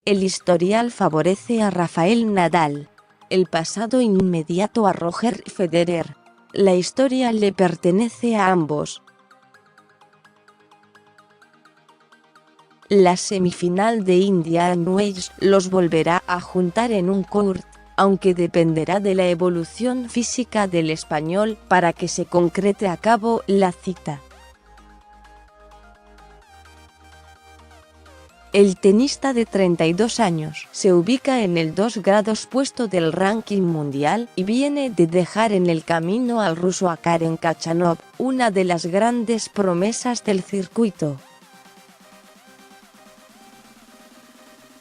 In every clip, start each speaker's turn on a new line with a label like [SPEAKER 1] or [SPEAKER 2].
[SPEAKER 1] El historial favorece a Rafael Nadal. El pasado inmediato a Roger Federer. La historia le pertenece a ambos. La semifinal de Indian Wells los volverá a juntar en un court, aunque dependerá de la evolución física del español para que se concrete a cabo la cita. El tenista de 32 años se ubica en el 2 grados puesto del ranking mundial y viene de dejar en el camino al ruso a Karen Khachanov, una de las grandes promesas del circuito.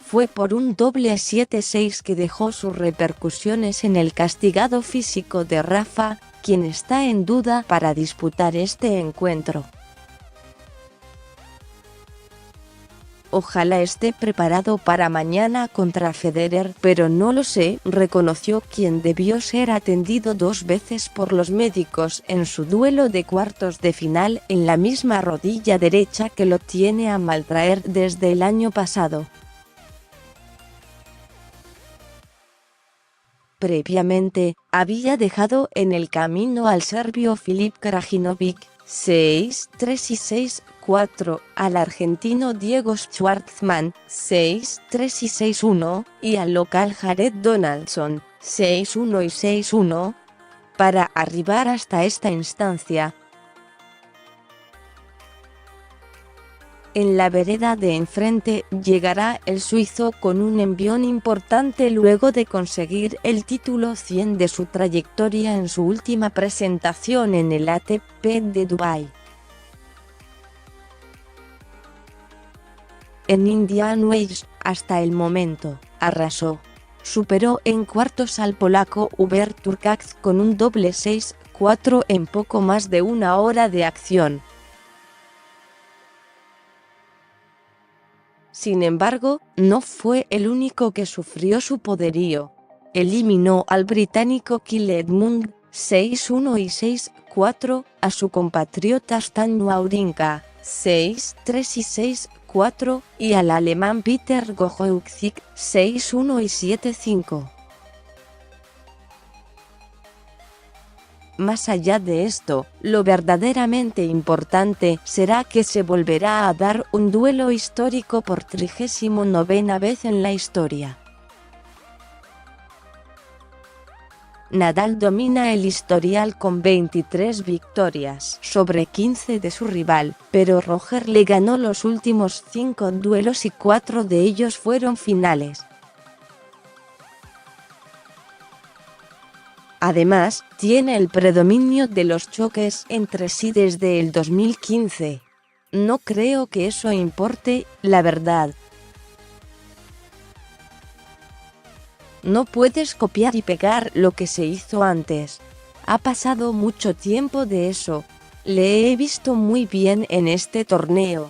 [SPEAKER 1] Fue por un doble 7-6 que dejó sus repercusiones en el castigado físico de Rafa, quien está en duda para disputar este encuentro. Ojalá esté preparado para mañana contra Federer, pero no lo sé, reconoció quien debió ser atendido 2 veces por los médicos en su duelo de cuartos de final en la misma rodilla derecha que lo tiene a maltraer desde el año pasado. Previamente, había dejado en el camino al serbio Filip Krajinovic, 6-3 y 6-4, al argentino Diego Schwartzman, 6-3 y 6-1, y al local Jared Donaldson, 6-1 y 6-1, para arribar hasta esta instancia. En la vereda de enfrente llegará el suizo con un envión importante luego de conseguir el título 100 de su trayectoria en su última presentación en el ATP de Dubái. En Indian Wells, hasta el momento, arrasó. Superó en cuartos al polaco Hubert Hurkacz con un doble 6-4 en poco más de una hora de acción. Sin embargo, no fue el único que sufrió su poderío. Eliminó al británico Kyle Edmund, 6-1 y 6-4, a su compatriota Stan Wawrinka, 6-3 y 6-4, y al alemán Peter Gojowczyk, 6-1 y 7-5. Más allá de esto, lo verdaderamente importante será que se volverá a dar un duelo histórico por 39ª vez en la historia. Nadal domina el historial con 23 victorias sobre 15 de su rival, pero Roger le ganó los últimos 5 duelos y 4 de ellos fueron finales. Además, tiene el predominio de los choques entre sí desde el 2015. No creo que eso importe, la verdad. No puedes copiar y pegar lo que se hizo antes. Ha pasado mucho tiempo de eso. Le he visto muy bien en este torneo.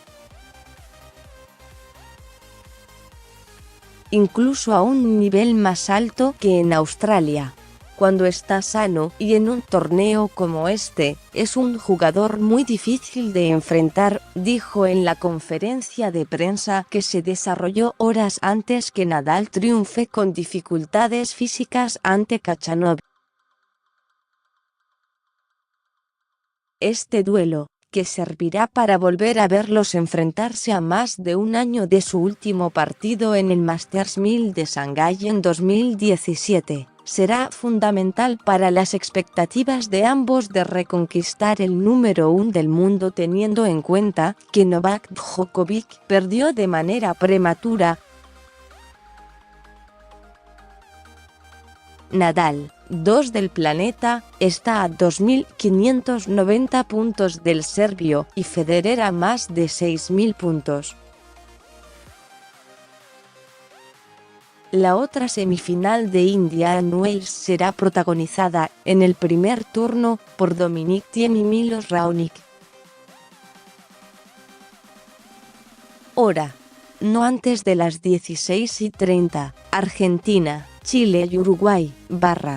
[SPEAKER 1] Incluso a un nivel más alto que en Australia. Cuando está sano y en un torneo como este, es un jugador muy difícil de enfrentar, dijo en la conferencia de prensa que se desarrolló horas antes que Nadal triunfe con dificultades físicas ante Khachanov. Este duelo, que servirá para volver a verlos enfrentarse a más de un año de su último partido en el Masters 1000 de Shanghái en 2017, será fundamental para las expectativas de ambos de reconquistar el número 1 del mundo teniendo en cuenta que Novak Djokovic perdió de manera prematura. Nadal, 2 del planeta, está a 2.590 puntos del serbio y Federer a más de 6.000 puntos. La otra semifinal de Indian Wells será protagonizada, en el primer turno, por Dominic Thiem y Milos Raonic. Hora: no antes de las 16:30, Argentina, Chile y Uruguay,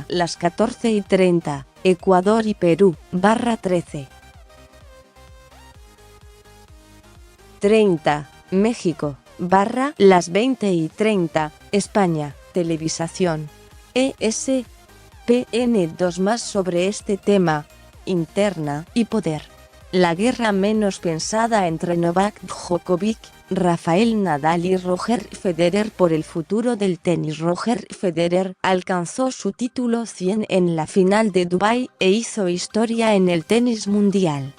[SPEAKER 1] las 14:30, Ecuador y Perú, 13:30, México, las 20:30, España, televisación. ESPN2 más sobre este tema, interna y poder. La guerra menos pensada entre Novak Djokovic, Rafael Nadal y Roger Federer por el futuro del tenis. Roger Federer alcanzó su título 100 en la final de Dubái e hizo historia en el tenis mundial.